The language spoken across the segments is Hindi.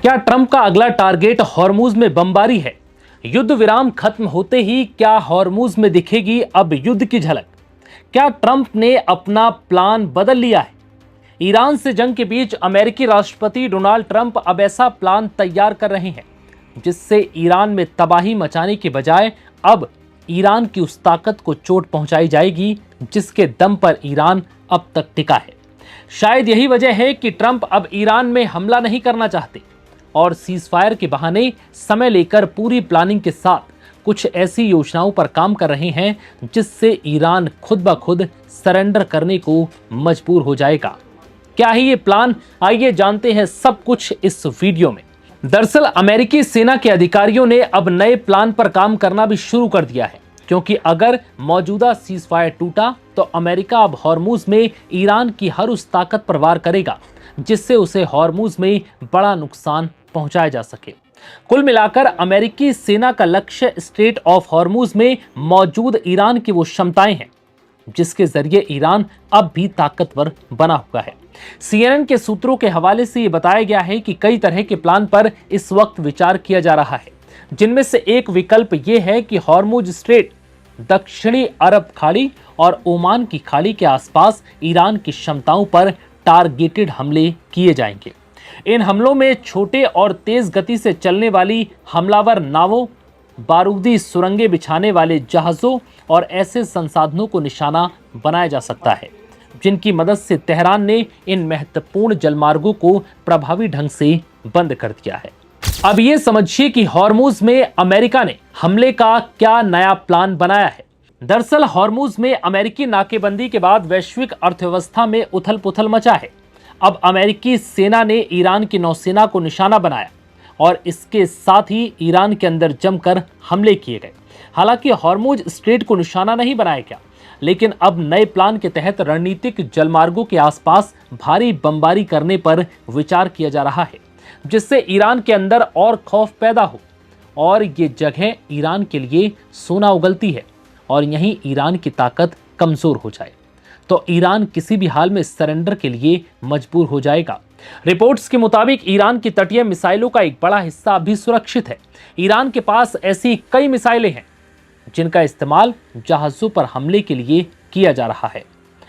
क्या ट्रंप का अगला टारगेट हॉर्मूज में बमबारी है? युद्ध विराम खत्म होते ही क्या हॉर्मूज में दिखेगी अब युद्ध की झलक? क्या ट्रंप ने अपना प्लान बदल लिया है? ईरान से जंग के बीच अमेरिकी राष्ट्रपति डोनाल्ड ट्रंप अब ऐसा प्लान तैयार कर रहे हैं जिससे ईरान में तबाही मचाने के बजाय अब ईरान की उस ताकत को चोट पहुंचाई जाएगी जिसके दम पर ईरान अब तक टिका है। शायद यही वजह है कि ट्रंप अब ईरान में हमला नहीं करना चाहते और सीजफायर के बहाने समय लेकर पूरी प्लानिंग के साथ कुछ ऐसी योजनाओं पर काम कर रहे हैं जिससे ईरान खुद ब खुद सरेंडर करने को मजबूर हो जाएगा। क्या है ये प्लान? आइए जानते हैं सब कुछ इस वीडियो में। दरअसल अमेरिकी सेना के अधिकारियों ने अब नए प्लान पर काम करना भी शुरू कर दिया है, क्योंकि अगर मौजूदा सीजफायर टूटा तो अमेरिका अब हॉर्मूज में ईरान की हर उस ताकत पर वार करेगा जिससे उसे हॉर्मूज में बड़ा नुकसान पहुंचाया जा सके। कुल मिलाकर अमेरिकी सेना का लक्ष्य स्ट्रेट ऑफ हॉर्मूज में मौजूद ईरान की वो क्षमताएं हैं जिसके जरिए ईरान अब भी ताकतवर बना हुआ है। CNN के सूत्रों के हवाले से ये बताया गया है कि कई तरह के प्लान पर इस वक्त विचार किया जा रहा है, जिनमें से एक विकल्प ये है कि हॉर्मूज स्ट्रेट, दक्षिणी अरब खाड़ी और ओमान की खाड़ी के आसपास ईरान की क्षमताओं पर टारगेटेड हमले किए जाएंगे। इन हमलों में छोटे और तेज गति से चलने वाली हमलावर नावों, बारूदी सुरंगें बिछाने वाले जहाजों और ऐसे संसाधनों को निशाना बनाया जा सकता है जिनकी मदद से तेहरान ने इन महत्वपूर्ण जलमार्गों को प्रभावी ढंग से बंद कर दिया है। अब ये समझिए कि हॉर्मूज में अमेरिका ने हमले का क्या नया प्लान बनाया है। दरअसल हॉर्मूज में अमेरिकी नाकेबंदी के बाद वैश्विक अर्थव्यवस्था में उथल पुथल मचा है। अब अमेरिकी सेना ने ईरान की नौसेना को निशाना बनाया और इसके साथ ही ईरान के अंदर जमकर हमले किए गए। हालांकि हॉर्मूज स्ट्रेट को निशाना नहीं बनाया गया, लेकिन अब नए प्लान के तहत रणनीतिक जलमार्गों के आसपास भारी बमबारी करने पर विचार किया जा रहा है जिससे ईरान के अंदर और खौफ पैदा हो और ये जगह ईरान के लिए सोना उगलती है और यहीं ईरान की ताकत कमजोर हो जाए तो ईरान किसी भी हाल में सरेंडर के लिए मजबूर हो जाएगा। रिपोर्ट्स के मुताबिक ईरान की तटीय मिसाइलों का एक बड़ा हिस्सा अभी सुरक्षित है। ईरान के पास ऐसी कई मिसाइलें हैं जिनका इस्तेमाल जहाजों पर हमले के लिए किया जा रहा है।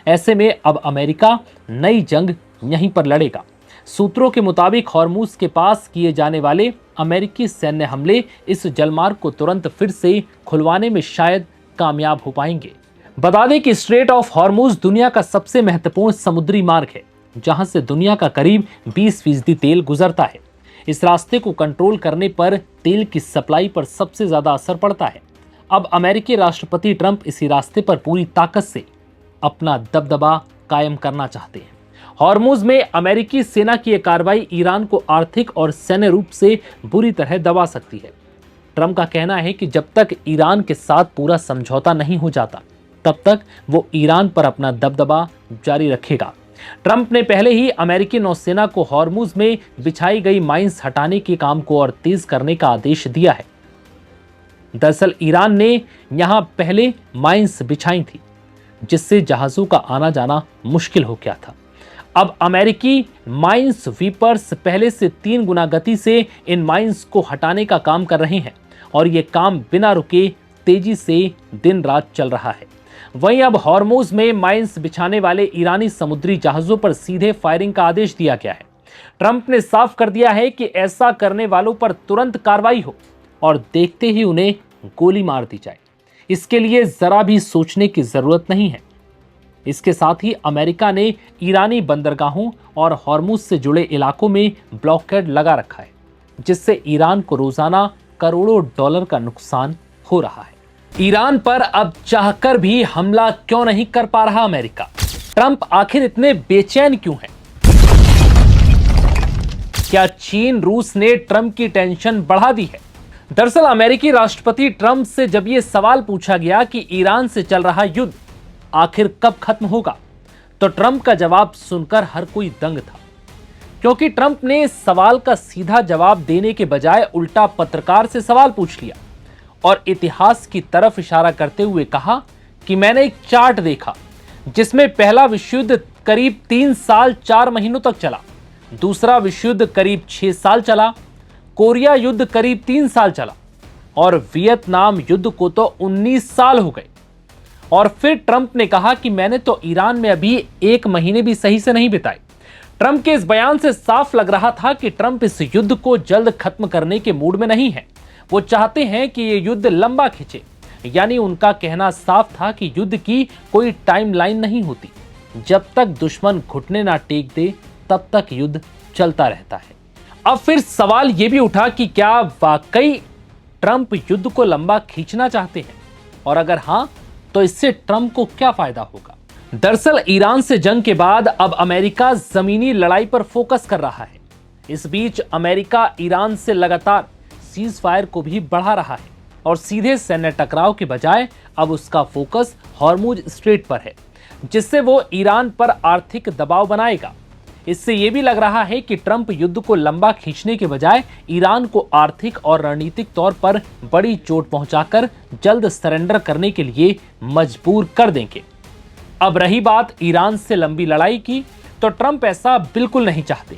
ऐसे में अब अमेरिका नई जंग यहीं पर लड़ेगा। सूत्रों के मुताबिक हॉर्मूज के पास किए जाने वाले अमेरिकी सैन्य हमले इस जलमार्ग को तुरंत फिर से खुलवाने में शायद कामयाब हो पाएंगे। बता दें कि स्ट्रेट ऑफ हॉर्मूज दुनिया का सबसे महत्वपूर्ण समुद्री मार्ग है जहां से दुनिया का करीब 20% तेल गुजरता है। इस रास्ते को कंट्रोल करने पर तेल की सप्लाई पर सबसे ज्यादा असर पड़ता है। अब अमेरिकी राष्ट्रपति ट्रंप इसी रास्ते पर पूरी ताकत से अपना दबदबा कायम करना चाहते हैं। हॉर्मूज में अमेरिकी सेना की यह कार्रवाई ईरान को आर्थिक और सैन्य रूप से बुरी तरह दबा सकती है। ट्रंप का कहना है कि जब तक ईरान के साथ पूरा समझौता नहीं हो जाता तब तक वो ईरान पर अपना दबदबा जारी रखेगा। ट्रंप ने पहले ही अमेरिकी नौसेना को हॉर्मूज में बिछाई गई माइंस हटाने के काम को और तेज करने का आदेश दिया है। दरअसल ईरान ने यहां पहले माइंस बिछाई थी जिससे जहाजों का आना जाना मुश्किल हो गया था। अब अमेरिकी माइंस वीपर्स पहले से 3 गुना गति से इन माइंस को हटाने का काम कर रहे हैं और ये काम बिना रुके तेजी से दिन रात चल रहा है। वहीं अब हॉर्मूज में माइंस बिछाने वाले ईरानी समुद्री जहाजों पर सीधे फायरिंग का आदेश दिया गया है। ट्रंप ने साफ कर दिया है कि ऐसा करने वालों पर तुरंत कार्रवाई हो और देखते ही उन्हें गोली मार दी जाए। इसके लिए जरा भी सोचने की जरूरत नहीं है। इसके साथ ही अमेरिका ने ईरानी बंदरगाहों और हॉर्मूज से जुड़े इलाकों में ब्लॉकेड लगा रखा है जिससे ईरान को रोजाना करोड़ों डॉलर का नुकसान हो रहा है। ईरान पर अब चाहकर भी हमला क्यों नहीं कर पा रहा अमेरिका? ट्रंप आखिर इतने बेचैन क्यों हैं? क्या चीन रूस ने ट्रंप की टेंशन बढ़ा दी है? दरअसल अमेरिकी राष्ट्रपति ट्रंप से जब यह सवाल पूछा गया कि ईरान से चल रहा युद्ध आखिर कब खत्म होगा, तो ट्रंप का जवाब सुनकर हर कोई दंग था, क्योंकि ट्रंप ने सवाल का सीधा जवाब देने के बजाय उल्टा पत्रकार से सवाल पूछ लिया और इतिहास की तरफ इशारा करते हुए कहा कि मैंने एक चार्ट देखा जिसमें पहला विश्व युद्ध करीब 3 साल 4 महीनों तक चला, दूसरा विश्व युद्ध करीब 6 साल चला कोरिया युद्ध करीब 3 साल चला और वियतनाम युद्ध को तो 19 साल हो गए। और फिर ट्रंप ने कहा कि मैंने तो ईरान में अभी 1 महीने भी सही से नहीं बिताए। ट्रंप के इस बयान से साफ लग रहा था कि ट्रंप इस युद्ध को जल्द खत्म करने के मूड में नहीं है। वो चाहते हैं कि ये युद्ध लंबा खिंचे। यानी उनका कहना साफ था कि युद्ध की कोई टाइमलाइन नहीं होती। जब तक दुश्मन घुटने ना टेक दे तब तक युद्ध चलता रहता है। अब फिर सवाल यह भी उठा कि क्या वाकई ट्रंप युद्ध को लंबा खींचना चाहते हैं, और अगर हां तो इससे ट्रंप को क्या फायदा होगा। दरअसल ईरान से जंग के बाद अब अमेरिका जमीनी लड़ाई पर फोकस कर रहा है। इस बीच अमेरिका ईरान से लगातार सीज फायर को भी बढ़ा रहा है और सीधे सैन्य टकराव के बजाय अब उसका फोकस हॉर्मुज स्ट्रेट पर है, जिससे वो ईरान पर आर्थिक दबाव बनाएगा। इससे यह भी लग रहा है कि ट्रंप युद्ध को लंबा खींचने के बजाय ईरान को आर्थिक और रणनीतिक तौर पर बड़ी चोट पहुंचाकर जल्द सरेंडर करने के लिए मजबूर कर देंगे। अब रही बात ईरान से लंबी लड़ाई की, तो ट्रंप ऐसा बिल्कुल नहीं चाहते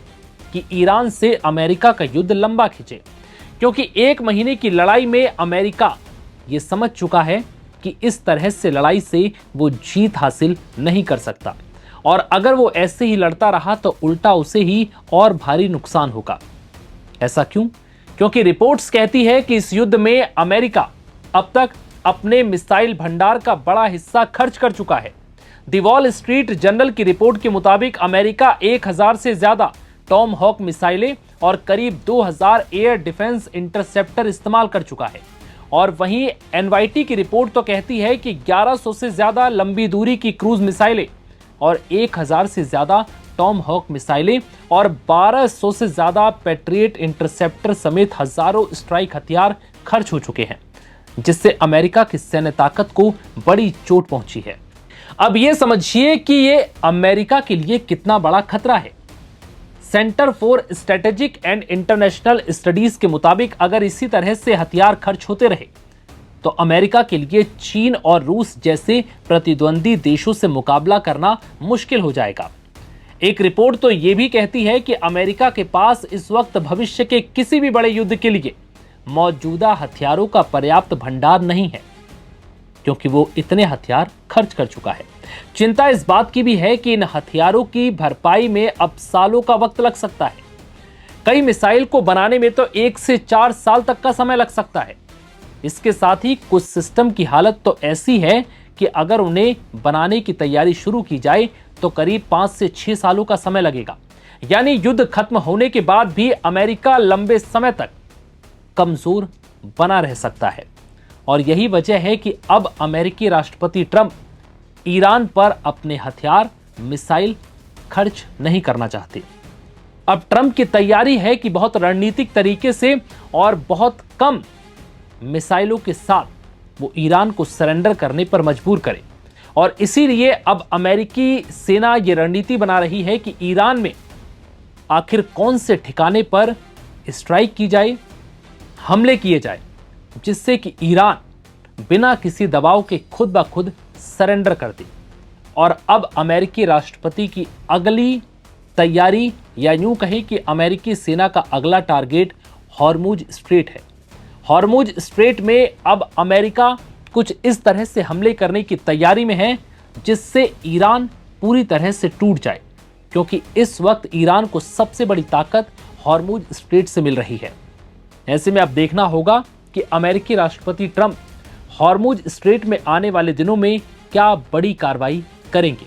कि ईरान से अमेरिका का युद्ध लंबा खिंचे, क्योंकि 1 महीने की लड़ाई में अमेरिका ये समझ चुका है कि इस तरह से लड़ाई से वो जीत हासिल नहीं कर सकता, और अगर वो ऐसे ही लड़ता रहा तो उल्टा उसे ही और भारी नुकसान होगा। ऐसा क्यों? क्योंकि रिपोर्ट्स कहती है कि इस युद्ध में अमेरिका अब तक अपने मिसाइल भंडार का बड़ा हिस्सा खर्च कर चुका है। द वॉल स्ट्रीट जर्नल की रिपोर्ट के मुताबिक अमेरिका 1000 से ज्यादा टॉम हॉक मिसाइलें और करीब 2000 एयर डिफेंस इंटरसेप्टर इस्तेमाल कर चुका है। और वहीं एनवाईटी की रिपोर्ट तो कहती है कि 1100 से ज्यादा लंबी दूरी की क्रूज मिसाइलें और 1000 से ज्यादा टॉम हॉक मिसाइलें और 1200 से ज्यादा पैट्रियट इंटरसेप्टर समेत हजारों स्ट्राइक हथियार खर्च हो चुके हैं, जिससे अमेरिका की सैन्य ताकत को बड़ी चोट पहुंची है। अब यह समझिए कि यह अमेरिका के लिए कितना बड़ा खतरा है। Centre for strategic and international studies के मुताबिक अगर इसी तरह से हथियार खर्च होते रहे तो अमेरिका के लिए चीन और रूस जैसे प्रतिद्वंदी देशों से मुकाबला करना मुश्किल हो जाएगा। एक रिपोर्ट तो यह भी कहती है कि अमेरिका के पास इस वक्त भविष्य के किसी भी बड़े युद्ध के लिए मौजूदा हथियारों का पर्याप्त भंडार नहीं है, क्योंकि वो इतने हथियार खर्च कर चुका है। चिंता इस बात की भी है कि इन हथियारों की भरपाई में अब सालों का वक्त लग सकता है। कई मिसाइल को बनाने में तो 1 से 4 साल तक का समय लग सकता है। इसके साथ ही कुछ सिस्टम की हालत तो ऐसी है कि अगर उन्हें बनाने की तैयारी शुरू की जाए तो करीब 5 से 6 सालों का समय लगेगा। यानी युद्ध खत्म होने के बाद भी अमेरिका लंबे समय तक कमजोर बना रह सकता है। और यही वजह है कि अब अमेरिकी राष्ट्रपति ट्रंप ईरान पर अपने हथियार मिसाइल खर्च नहीं करना चाहते। अब ट्रंप की तैयारी है कि बहुत रणनीतिक तरीके से और बहुत कम मिसाइलों के साथ वो ईरान को सरेंडर करने पर मजबूर करे। और इसीलिए अब अमेरिकी सेना ये रणनीति बना रही है कि ईरान में आखिर कौन से ठिकाने पर स्ट्राइक की जाए, हमले किए जाए, जिससे कि ईरान बिना किसी दबाव के खुद ब खुद सरेंडर कर दे। और अब अमेरिकी राष्ट्रपति की अगली तैयारी, या यूं कहें कि अमेरिकी सेना का अगला टारगेट हॉर्मुज स्ट्रेट है। हॉर्मुज स्ट्रेट में अब अमेरिका कुछ इस तरह से हमले करने की तैयारी में है जिससे ईरान पूरी तरह से टूट जाए, क्योंकि इस वक्त ईरान को सबसे बड़ी ताकत हॉर्मुज स्ट्रेट से मिल रही है। ऐसे में अब देखना होगा कि अमेरिकी राष्ट्रपति ट्रंप हॉर्मुज स्ट्रेट में आने वाले दिनों में क्या बड़ी कार्रवाई करेंगे।